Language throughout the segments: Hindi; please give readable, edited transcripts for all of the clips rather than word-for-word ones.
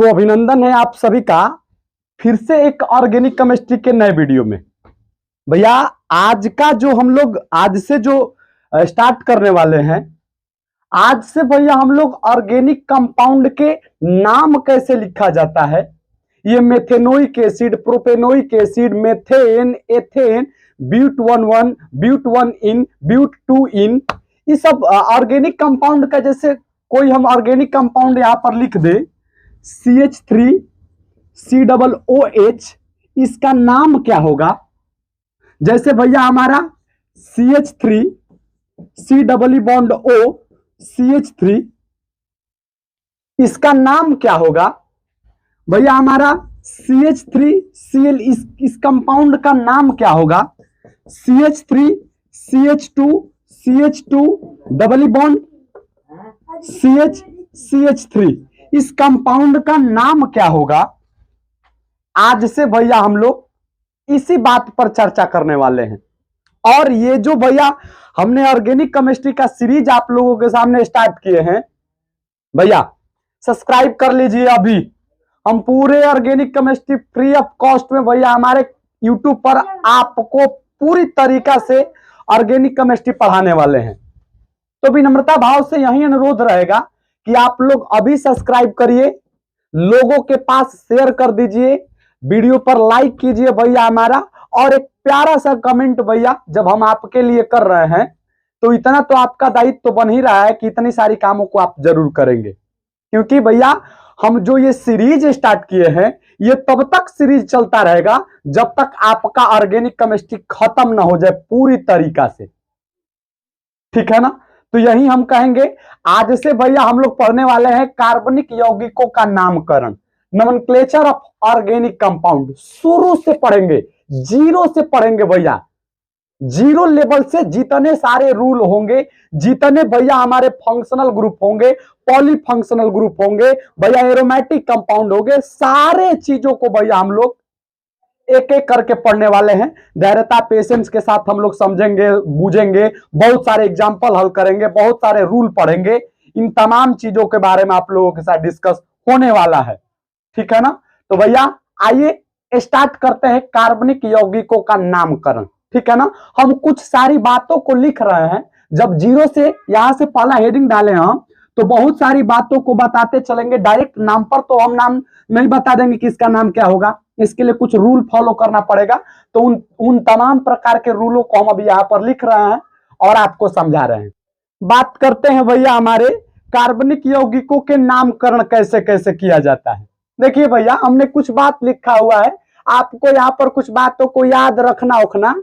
तो अभिनंदन है आप सभी का फिर से एक ऑर्गेनिक केमिस्ट्री के नए वीडियो में। भैया आज का जो हम लोग आज से जो स्टार्ट करने वाले हैं, आज से भैया हम लोग ऑर्गेनिक कंपाउंड के नाम कैसे लिखा जाता है, ये methanoic acid, propanoic acid, methane, ethane, ब्यूट 11, ब्यूट 1 इन, ब्यूट 2 इन, ये सब ऑर्गेनिक कंपाउंड का जैसे कोई हम ऑर्गेनिक कंपाउंड यहां पर लिख दे CH3 COOH, इसका नाम क्या होगा। जैसे भैया हमारा CH3 C double bond O CH3, इसका नाम क्या होगा भैया हमारा CH3Cl, इस कंपाउंड का नाम क्या होगा। CH3 CH2 double bond CH3, इस कंपाउंड का नाम क्या होगा। आज से भैया हम लोग इसी बात पर चर्चा करने वाले हैं। और ये जो भैया हमने ऑर्गेनिक केमिस्ट्री का सीरीज आप लोगों के सामने स्टार्ट किए हैं, भैया सब्सक्राइब कर लीजिए। अभी हम पूरे organic chemistry free of cost में भैया हमारे यूट्यूब पर आपको पूरी तरीका से ऑर्गेनिक केमिस्ट्री पढ़ाने वाले हैं। तो विनम्रता भाव से यही अनुरोध रहेगा कि आप लोग अभी सब्सक्राइब करिए, लोगों के पास शेयर कर दीजिए, वीडियो पर लाइक कीजिए भैया हमारा, और एक प्यारा सा कमेंट भैया जब हम आपके लिए कर रहे हैं तो इतना तो आपका दायित्व तो बन ही रहा है कि इतनी सारी कामों को आप जरूर करेंगे। क्योंकि भैया हम जो ये सीरीज स्टार्ट किए हैं, ये तब तक सीरीज चलता रहेगा जब तक आपका ऑर्गेनिक केमिस्ट्री खत्म ना हो जाए पूरी तरीका से, ठीक है ना। तो यही हम कहेंगे, आज से भैया हम लोग पढ़ने वाले हैं कार्बनिक यौगिकों का नामकरण, नोमेनक्लेचर ऑफ ऑर्गेनिक कंपाउंड। शुरू से पढ़ेंगे, जीरो से पढ़ेंगे भैया, जीरो लेवल से जितने सारे रूल होंगे, जितने भैया हमारे फंक्शनल ग्रुप होंगे, पॉलीफंक्शनल ग्रुप होंगे, भैया एरोमेटिक कंपाउंड होंगे, सारे चीजों को भैया हम लोग एक एक करके पढ़ने वाले हैं। धैर्यता पेशेंस के साथ हम लोग समझेंगे, बूझेंगे, बहुत सारे एग्जाम्पल हल करेंगे, बहुत सारे रूल पढ़ेंगे। इन तमाम चीजों के बारे में आप लोगों के साथ डिस्कस होने वाला है, ठीक है ना। तो भैया आइए स्टार्ट करते हैं कार्बनिक यौगिकों का नामकरण, ठीक है ना। हम कुछ सारी बातों को लिख रहे हैं, जब जीरो से यहां से पहला हेडिंग डाले हम तो बहुत सारी बातों को बताते चलेंगे। डायरेक्ट नाम पर तो हम नाम नहीं बता देंगे कि इसका नाम क्या होगा, इसके लिए कुछ रूल फॉलो करना पड़ेगा। तो उन तमाम प्रकार के रूलों को हम अभी यहाँ पर लिख रहे हैं और आपको समझा रहे हैं। बात करते हैं भैया हमारे कार्बनिक यौगिकों के नामकरण कैसे कैसे किया जाता है। देखिए भैया हमने कुछ बात लिखा हुआ है, आपको यहाँ पर कुछ बातों को याद रखना उखना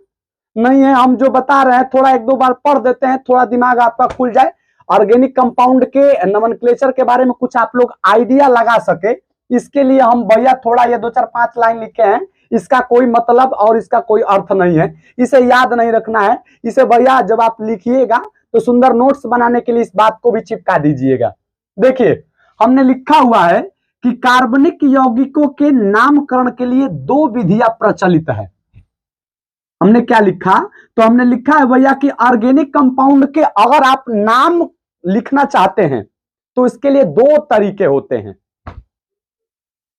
नहीं है। हम जो बता रहे हैं थोड़ा एक दो बार पढ़ देते हैं, थोड़ा दिमाग आपका खुल जाए, ऑर्गेनिक कंपाउंड के नोमेनक्लेचर के बारे में कुछ आप लोग आइडिया लगा सके। इसके लिए हम भैया थोड़ा ये 2-4-5 लाइन लिखे हैं, इसका कोई मतलब और इसका कोई अर्थ नहीं है, इसे याद नहीं रखना है। इसे भैया जब आप लिखिएगा तो सुंदर नोट्स बनाने के लिए इस बात को भी चिपका दीजिएगा। देखिए हमने लिखा हुआ है कि कार्बनिक यौगिकों के नामकरण के लिए 2 विधियां प्रचलित है। हमने क्या लिखा, तो हमने लिखा है भैया कि ऑर्गेनिक कंपाउंड के अगर आप नाम लिखना चाहते हैं तो इसके लिए 2 तरीके होते हैं।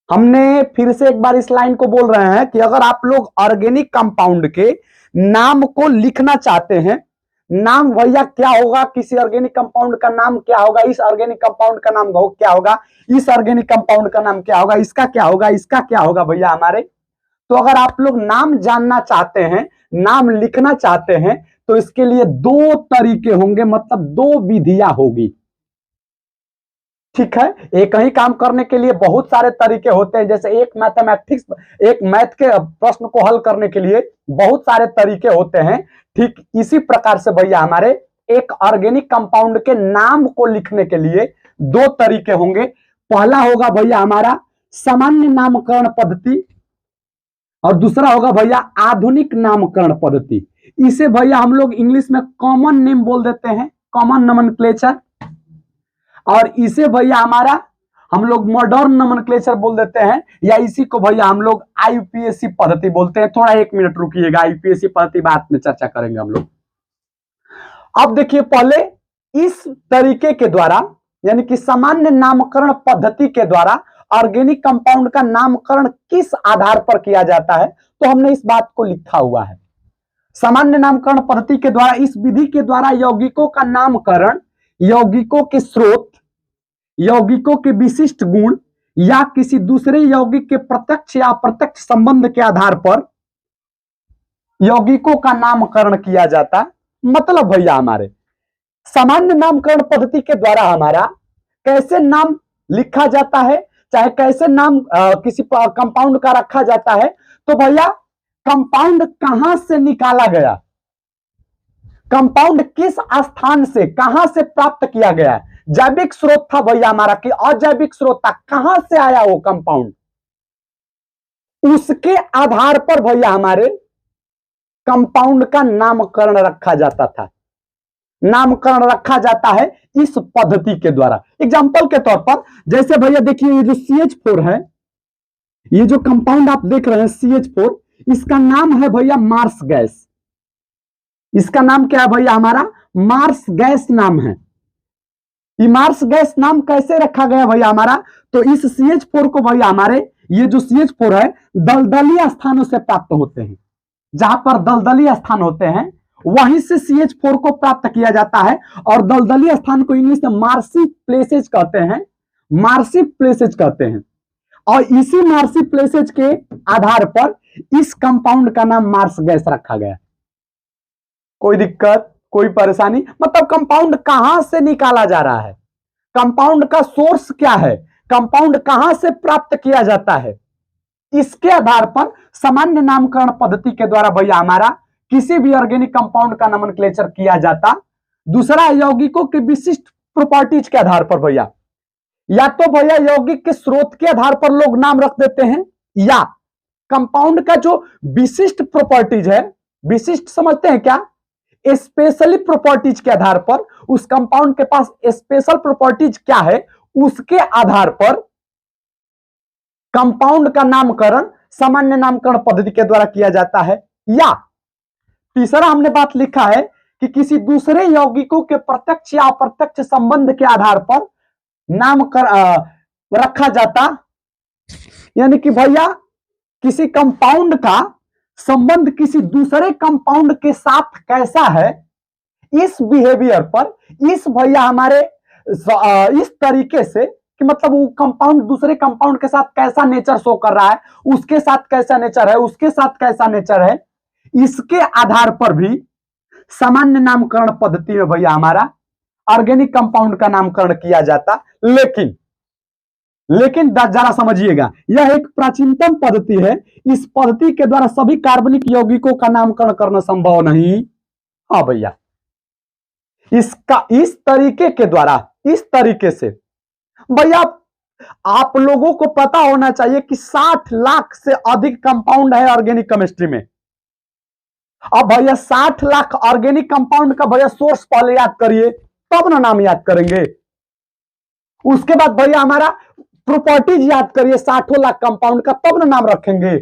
हमने फिर से एक बार इस लाइन को बोल रहे हैं कि अगर आप लोग ऑर्गेनिक कंपाउंड के नाम को लिखना चाहते हैं, नाम भैया क्या होगा, किसी ऑर्गेनिक कंपाउंड का नाम क्या होगा, इस ऑर्गेनिक कंपाउंड का नाम क्या होगा, इस ऑर्गेनिक कंपाउंड का नाम क्या होगा, इसका क्या होगा, इसका क्या होगा भैया हमारे। तो अगर आप लोग नाम जानना चाहते हैं, नाम लिखना चाहते हैं, तो इसके लिए 2 तरीके होंगे, मतलब 2 विधियां होगी, ठीक है। एक ही काम करने के लिए बहुत सारे तरीके होते हैं, जैसे एक मैथमेटिक्स, एक मैथ के प्रश्न को हल करने के लिए बहुत सारे तरीके होते हैं। ठीक इसी प्रकार से भैया हमारे एक ऑर्गेनिक कंपाउंड के नाम को लिखने के लिए 2 तरीके होंगे। पहला होगा भैया हमारा सामान्य नामकरण पद्धति, और दूसरा होगा भैया आधुनिक नामकरण पद्धति। इसे भैया हम लोग इंग्लिश में कॉमन नेम बोल देते हैं, कॉमन नोमेनक्लेचर, और इसे भैया हमारा हम लोग मॉडर्न नोमेनक्लेचर बोल देते हैं, या इसी को भैया हम लोग आईयूपीएसी पद्धति बोलते हैं। थोड़ा 1 मिनट रुकिएगा, आईयूपीएसी पद्धति बाद में चर्चा करेंगे हम लोग। अब देखिए पहले इस तरीके के द्वारा, यानी कि सामान्य नामकरण पद्धति के द्वारा ऑर्गेनिक कंपाउंड का नामकरण किस आधार पर किया जाता है, तो हमने इस बात को लिखा हुआ है। सामान्य नामकरण पद्धति के द्वारा, इस विधि के द्वारा यौगिकों का नामकरण यौगिकों के स्रोत, यौगिकों के विशिष्ट गुण या किसी दूसरे यौगिक के प्रत्यक्ष या अप्रत्यक्ष संबंध के आधार पर यौगिकों का नामकरण किया जाता। मतलब भैया हमारे सामान्य नामकरण पद्धति के द्वारा हमारा कैसे नाम लिखा जाता है, चाहे कैसे नाम किसी कंपाउंड का रखा जाता है, तो भैया कंपाउंड कहां से निकाला गया, कंपाउंड किस स्थान से कहां से प्राप्त किया गया है, जैविक स्रोत था भैया हमारा कि अजैविक स्रोत था, कहां से आया वो कंपाउंड, उसके आधार पर भैया हमारे कंपाउंड का नामकरण रखा जाता था। नामकरण रखा जाता है इस पद्धति के द्वारा। एग्जांपल के तौर पर जैसे भैया देखिए ये जो CH4 है, ये जो कंपाउंड आप देख रहे हैं CH4, इसका नाम है भैया मार्स गैस। इसका नाम क्या है भैया हमारा, मार्स गैस नाम है। ये मार्स गैस नाम कैसे रखा गया भैया हमारा, तो इस CH4 को भैया हमारे ये जो CH4 है दलदली स्थानों से प्राप्त होते हैं। जहां पर दलदली स्थान होते हैं वहीं से CH4 को प्राप्त किया जाता है, और दलदली स्थान को इंग्लिश में मार्सी प्लेसेज कहते हैं, मार्सी प्लेसेज कहते हैं। और इसी मार्सी प्लेसेज के आधार पर इस कंपाउंड का नाम मार्स गैस रखा गया। कोई दिक्कत, कोई परेशानी, मतलब कंपाउंड कहां से निकाला जा रहा है, कंपाउंड का सोर्स क्या है, कंपाउंड कहां से प्राप्त किया जाता है, इसके आधार पर सामान्य नामकरण पद्धति के द्वारा भैया हमारा किसी भी ऑर्गेनिक कंपाउंड का नोमेनक्लेचर किया जाता। दूसरा, यौगिकों के विशिष्ट प्रॉपर्टीज के आधार पर भैया, या तो भैया यौगिक के स्रोत के आधार पर लोग नाम रख देते हैं, या कंपाउंड का जो विशिष्ट प्रॉपर्टीज है, विशिष्ट समझते हैं क्या, स्पेशली प्रॉपर्टीज के आधार पर, उस कंपाउंड के पास स्पेशल प्रॉपर्टीज क्या है उसके आधार पर कंपाउंड का नामकरण सामान्य नामकरण पद्धति के द्वारा किया जाता है। या तीसरा हमने बात लिखा है कि किसी दूसरे यौगिकों के प्रत्यक्ष या अप्रत्यक्ष संबंध के आधार पर रखा जाता, यानी कि भैया किसी कंपाउंड का संबंध किसी दूसरे कंपाउंड के साथ कैसा है, इस बिहेवियर पर, इस भैया हमारे इस तरीके से कि मतलब वो कंपाउंड दूसरे कंपाउंड के साथ कैसा नेचर शो कर रहा है, उसके साथ कैसा नेचर है, उसके साथ कैसा नेचर है, इसके आधार पर भी सामान्य नामकरण पद्धति में भैया हमारा ऑर्गेनिक कंपाउंड का नामकरण किया जाता। लेकिन जरा समझिएगा, यह एक प्राचीनतम पद्धति है। इस पद्धति के द्वारा सभी कार्बनिक यौगिकों का नामकरण करना संभव नहीं। हाँ भैया, इसका इस तरीके के द्वारा, इस तरीके से भैया आप लोगों को पता होना चाहिए कि 60 लाख से अधिक कंपाउंड है ऑर्गेनिक केमिस्ट्री में। अब भैया 60 लाख ऑर्गेनिक कंपाउंड का भैया सोर्स पहले याद करिए, तब ना नाम याद करेंगे। उसके बाद भैया हमारा प्रॉपर्टीज याद करिए 60 लाख कंपाउंड का, तब ना नाम रखेंगे।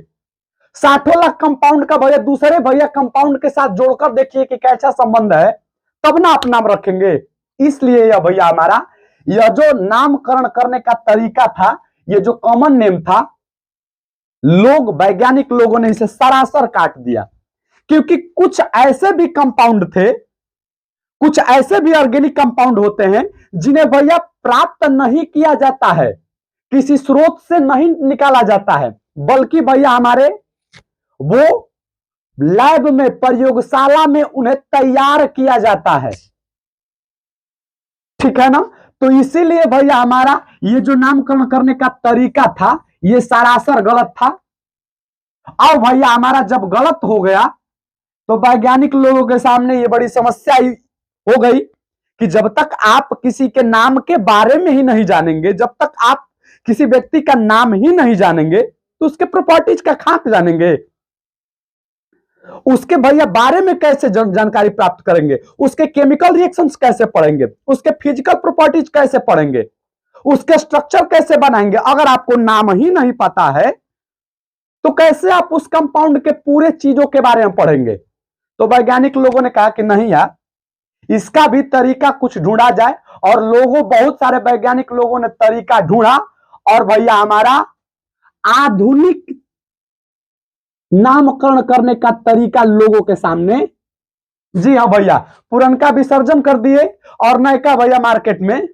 60 लाख कंपाउंड का भैया दूसरे भैया कंपाउंड के साथ जोड़कर देखिए कि कैसा संबंध है, तब ना आप नाम रखेंगे। इसलिए यह भैया हमारा यह जो नामकरण करने का तरीका था, ये जो कॉमन नेम था, लोग वैज्ञानिक लोगों ने इसे सरासर काट दिया, क्योंकि कुछ ऐसे भी कंपाउंड थे, कुछ ऐसे भी ऑर्गेनिक कंपाउंड होते हैं जिन्हें भैया प्राप्त नहीं किया जाता है, किसी स्रोत से नहीं निकाला जाता है, बल्कि भैया हमारे वो लैब में, प्रयोगशाला में उन्हें तैयार किया जाता है। ठीक है ना, तो इसीलिए भैया हमारा ये जो नामकरण करने का तरीका था ये सरासर गलत था। अब भैया हमारा जब गलत हो गया तो वैज्ञानिक लोगों के सामने ये बड़ी समस्या हो गई कि जब तक आप किसी के नाम के बारे में ही नहीं जानेंगे, जब तक आप किसी व्यक्ति का नाम ही नहीं जानेंगे तो उसके प्रॉपर्टीज का खाक जानेंगे, उसके भैया बारे में कैसे जानकारी प्राप्त करेंगे, उसके केमिकल रिएक्शंस कैसे पढ़ेंगे, उसके फिजिकल प्रॉपर्टीज कैसे पढ़ेंगे, उसके स्ट्रक्चर कैसे बनाएंगे। अगर आपको नाम ही नहीं पता है तो कैसे आप उस कंपाउंड के पूरे चीजों के बारे में पढ़ेंगे। तो वैज्ञानिक लोगों ने कहा कि नहीं यार, इसका भी तरीका कुछ ढूंढा जाए, और बहुत सारे वैज्ञानिक लोगों ने तरीका ढूंढा और भैया हमारा आधुनिक नामकरण करने का तरीका लोगों के सामने। जी हाँ भैया, पुरनका विसर्जन कर दिए और नयका भैया मार्केट में।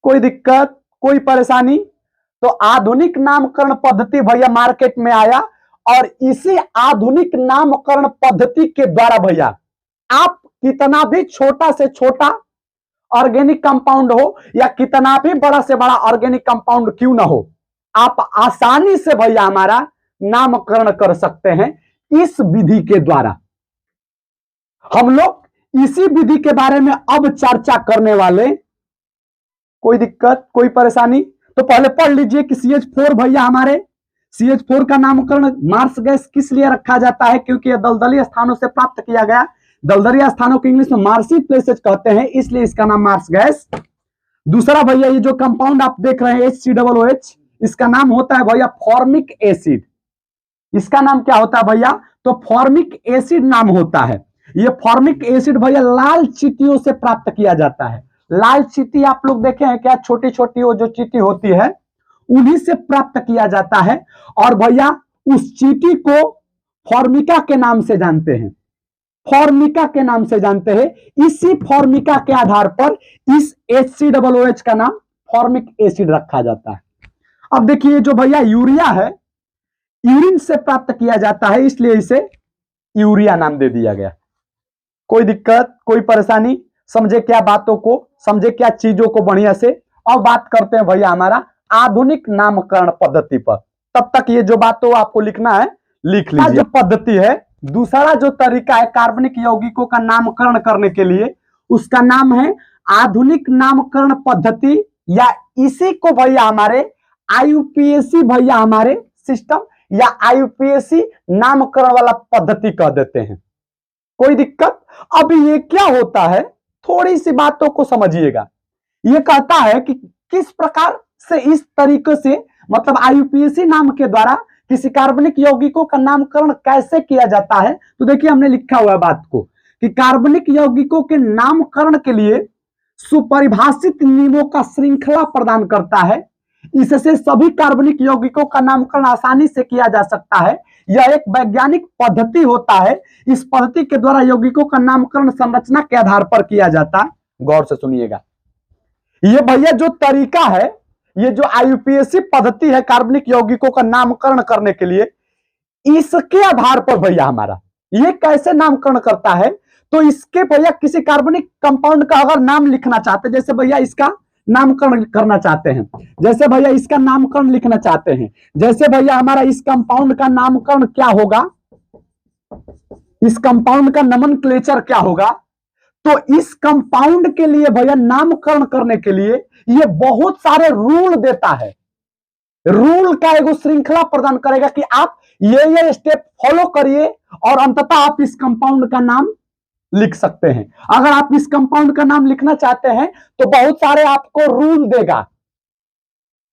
कोई दिक्कत, कोई परेशानी? तो आधुनिक नामकरण पद्धति भैया मार्केट में आया और इसी आधुनिक नामकरण पद्धति के द्वारा भैया आप कितना भी छोटा से छोटा ऑर्गेनिक कंपाउंड हो या कितना भी बड़ा से बड़ा ऑर्गेनिक कंपाउंड क्यों ना हो, आप आसानी से भैया हमारा नामकरण कर सकते हैं इस विधि के द्वारा। हम लोग इसी विधि के बारे में अब चर्चा करने वाले। कोई दिक्कत, कोई परेशानी? तो पहले पढ़ लीजिए कि CH4 भैया हमारे, CH4 का नामकरण मार्स गैस किस लिए रखा जाता है? क्योंकि यह दलदली स्थानों से प्राप्त किया गया। दलदली स्थानों को इंग्लिश में मार्सी प्लेसेज कहते हैं, इसलिए इसका नाम मार्स गैस। दूसरा भैया ये जो कंपाउंड आप देख रहे हैं HCOOH, इसका नाम होता है भैया फॉर्मिक एसिड। इसका नाम क्या होता है भैया? तो फॉर्मिक एसिड नाम होता है। ये फॉर्मिक एसिड भैया लाल चींटियों से प्राप्त किया जाता है। लाल चींटी आप लोग देखे हैं क्या? छोटी छोटी वो जो चींटी होती है उन्हीं से प्राप्त किया जाता है। और भैया उस चींटी को फॉर्मिका के नाम से जानते हैं, फॉर्मिका के नाम से जानते हैं। इसी फॉर्मिका के आधार पर इस HCOOH का नाम फॉर्मिक एसिड रखा जाता है। अब देखिए जो भैया यूरिया है, यूरिन से प्राप्त किया जाता है, इसलिए इसे यूरिया नाम दे दिया गया। कोई दिक्कत, कोई परेशानी? समझे क्या बातों को, समझे क्या चीजों को बढ़िया से। अब बात करते हैं भैया हमारा आधुनिक नामकरण पद्धति पर। तब तक ये जो बातों आपको लिखना है लिख लीजिए। जो पद्धति है, दूसरा जो तरीका है कार्बनिक यौगिकों का नामकरण करने के लिए, उसका नाम है आधुनिक नामकरण पद्धति, या इसी को भैया हमारे IUPAC भैया हमारे सिस्टम या IUPAC नामकरण वाला पद्धति कह देते हैं। कोई दिक्कत? अब ये क्या होता है, थोड़ी सी बातों को समझिएगा। ये कहता है कि किस प्रकार से इस तरीके से, मतलब IUPAC नाम के द्वारा किसी कार्बनिक यौगिकों का नामकरण कैसे किया जाता है। तो देखिए हमने लिखा हुआ है बात को कि कार्बनिक यौगिकों के नामकरण के लिए सुपरिभाषित नियमों का श्रृंखला प्रदान करता है। इससे सभी कार्बनिक यौगिकों का नामकरण आसानी से किया जा सकता है। यह एक वैज्ञानिक पद्धति होता है। इस पद्धति के द्वारा यौगिकों का नामकरण संरचना के आधार पर किया जाता है। गौर से सुनिएगा, ये भैया जो तरीका है, ये जो IUPAC पद्धति है कार्बनिक यौगिकों का नामकरण करने के लिए, इसके आधार पर भैया हमारा ये कैसे नामकरण करता है। तो इसके भैया किसी कार्बनिक कंपाउंड का अगर नाम लिखना चाहते, जैसे भैया इसका नामकरण करना चाहते हैं, जैसे भैया इसका नामकरण लिखना चाहते हैं, जैसे भैया हमारा इस कंपाउंड का नामकरण क्या होगा, इस कंपाउंड का नोमेनक्लेचर क्या होगा। तो इस कंपाउंड के लिए भैया नामकरण करने के लिए ये बहुत सारे रूल देता है। रूल का एक श्रृंखला प्रदान करेगा कि आप ये स्टेप फॉलो करिए और अंततः आप इस कंपाउंड का नाम लिख सकते हैं। अगर आप इस कंपाउंड का नाम लिखना चाहते हैं तो बहुत सारे आपको रूल देगा,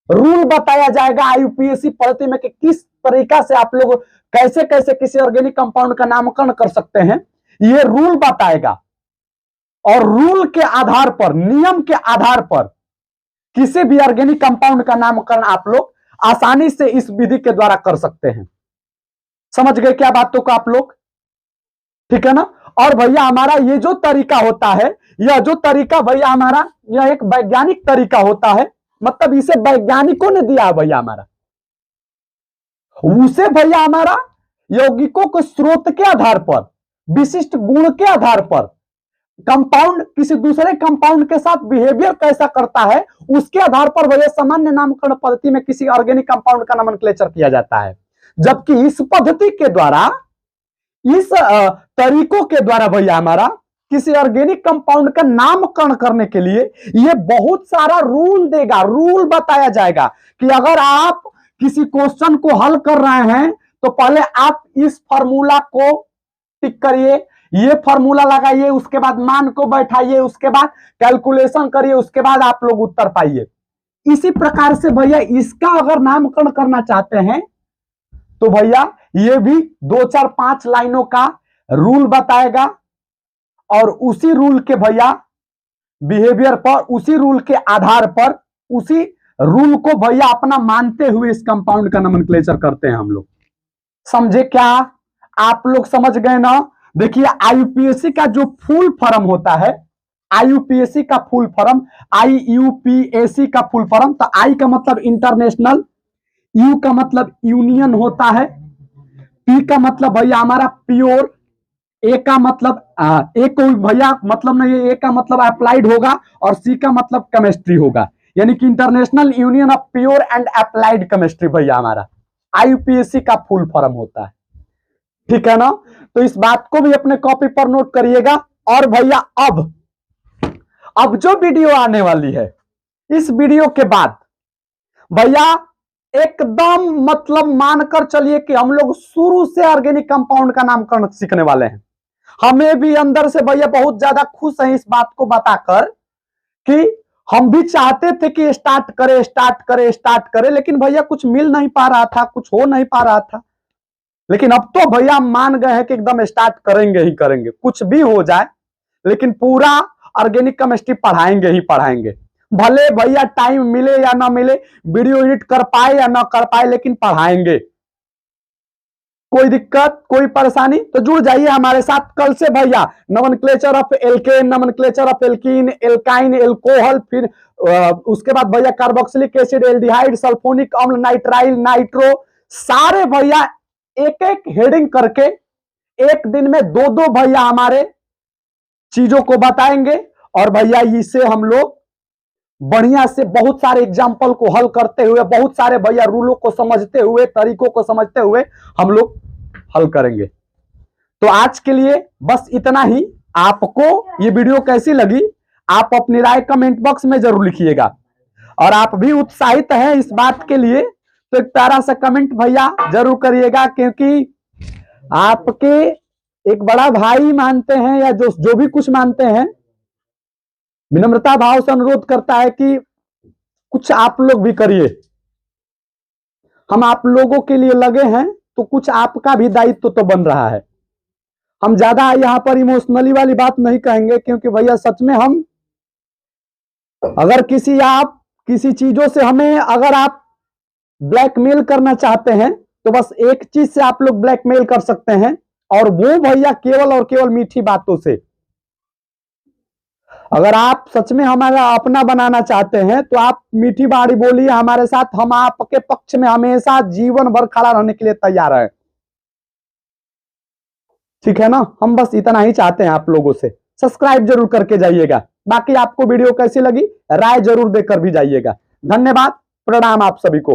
रूल बताया जाएगा IUPAC पद्धति में कि किस तरीका से आप लोग कैसे कैसे किसी ऑर्गेनिक कंपाउंड का नामकरण कर सकते हैं, ये रूल बताएगा। और रूल के आधार पर, नियम के आधार पर किसी भी ऑर्गेनिक कंपाउंड का नामकरण आप लोग आसानी से इस विधि के द्वारा कर सकते हैं। समझ गए क्या बातों को आप लोग? ठीक है ना। और भैया हमारा ये जो तरीका होता है, यह जो तरीका भैया हमारा, यह एक वैज्ञानिक तरीका होता है। मतलब इसे वैज्ञानिकों ने दिया है भैया हमारा, उसे भैया हमारा यौगिकों के स्रोत के आधार पर, विशिष्ट गुण के आधार पर, कंपाउंड किसी दूसरे कंपाउंड के साथ बिहेवियर कैसा करता है, उसके आधार पर भैया सामान्य नामकरण पद्धति में किसी ऑर्गेनिक कंपाउंड का नोमेनक्लेचर किया जाता है। जबकि इस पद्धति के द्वारा, इस तरीकों के द्वारा भैया हमारा किसी ऑर्गेनिक कंपाउंड का नामकरण करने के लिए ये बहुत सारा रूल देगा, रूल बताया जाएगा कि अगर आप किसी क्वेश्चन को हल कर रहे हैं तो पहले आप इस फॉर्मूला को टिक करिए, ये फॉर्मूला लगाइए, उसके बाद मान को बैठाइए, उसके बाद कैलकुलेशन करिए, उसके बाद आप लोग उत्तर पाइए। इसी प्रकार से भैया इसका अगर नामकरण करना चाहते हैं तो भैया ये भी 2 4 5 लाइनों का रूल बताएगा और उसी रूल के भैया बिहेवियर पर, उसी रूल के आधार पर, उसी रूल को भैया अपना मानते हुए इस कंपाउंड का नोमेनक्लेचर करते हैं हम लोग। समझे क्या? आप लोग समझ गए ना? देखिए आईयूपीएससी का जो फुल फॉर्म होता है, आईयूपीएससी का फुल फॉर्म, आईयूपीएससी का फुल फॉर्म, तो आई का मतलब इंटरनेशनल, यू का मतलब यूनियन होता है, पी का मतलब भैया हमारा प्योर, ए का मतलब ए को भैया मतलब नहीं, ए का मतलब अप्लाइड होगा, और सी का मतलब केमिस्ट्री होगा, यानी कि international union of pure and applied chemistry भैया हमारा आईयूपीएससी का फुल फॉर्म होता है। ठीक है ना? तो इस बात को भी अपने कॉपी पर नोट करिएगा। और भैया अब जो वीडियो आने वाली है, इस वीडियो के बाद भैया एकदम मतलब मानकर चलिए कि हम लोग शुरू से ऑर्गेनिक कंपाउंड का नामकरण सीखने वाले हैं। हमें भी अंदर से भैया बहुत ज्यादा खुश हैं इस बात को बताकर कि हम भी चाहते थे कि स्टार्ट करें, लेकिन भैया कुछ मिल नहीं पा रहा था, कुछ हो नहीं पा रहा था। लेकिन अब तो भैया हम मान गए हैं कि एकदम स्टार्ट करेंगे ही करेंगे, कुछ भी हो जाए, लेकिन पूरा ऑर्गेनिक केमिस्ट्री पढ़ाएंगे ही पढ़ाएंगे। भले भैया टाइम मिले या ना मिले, वीडियो एडिट कर पाए या ना कर पाए, लेकिन पढ़ाएंगे। कोई दिक्कत, कोई परेशानी तो जुड़ जाइए हमारे साथ कल से भैया। Nomenclature of alkene, nomenclature of alkene, alkyne, alcohol, फिर उसके बाद भैया कार्बोक्सिलिक एसिड, एल्डिहाइड, सल्फोनिक अम्ल, नाइट्राइल, नाइट्रो, सारे भैया एक एक हेडिंग करके एक दिन में दो दो भैया हमारे चीजों को बताएंगे। और भैया इसे हम लोग बढ़िया से बहुत सारे एग्जाम्पल को हल करते हुए, बहुत सारे भैया रूलों को समझते हुए, तरीकों को समझते हुए हम लोग हल करेंगे। तो आज के लिए बस इतना ही। आपको ये वीडियो कैसी लगी आप अपनी राय कमेंट बॉक्स में जरूर लिखिएगा। और आप भी उत्साहित हैं इस बात के लिए तो एक प्यारा सा कमेंट भैया जरूर करिएगा, क्योंकि आपके एक बड़ा भाई मानते हैं या जो भी कुछ मानते हैं, विनम्रता भाव से अनुरोध करता है कि कुछ आप लोग भी करिए। हम आप लोगों के लिए लगे हैं तो कुछ आपका भी दायित्व तो बन रहा है। हम ज्यादा यहाँ पर इमोशनली वाली बात नहीं कहेंगे, क्योंकि भैया सच में हम अगर किसी चीजों से हमें अगर आप ब्लैकमेल करना चाहते हैं तो बस एक चीज से आप लोग ब्लैकमेल कर सकते हैं, और वो भैया केवल और केवल मीठी बातों से। अगर आप सच में हमारा अपना बनाना चाहते हैं तो आप मीठी बाड़ी बोलिए हमारे साथ, हम आपके पक्ष में हमेशा जीवन भर खड़ा रहने के लिए तैयार है। ठीक है ना? हम बस इतना ही चाहते हैं आप लोगों से। सब्सक्राइब जरूर करके जाइएगा। बाकी आपको वीडियो कैसी लगी राय जरूर देकर भी जाइएगा। धन्यवाद, प्रणाम आप सभी को।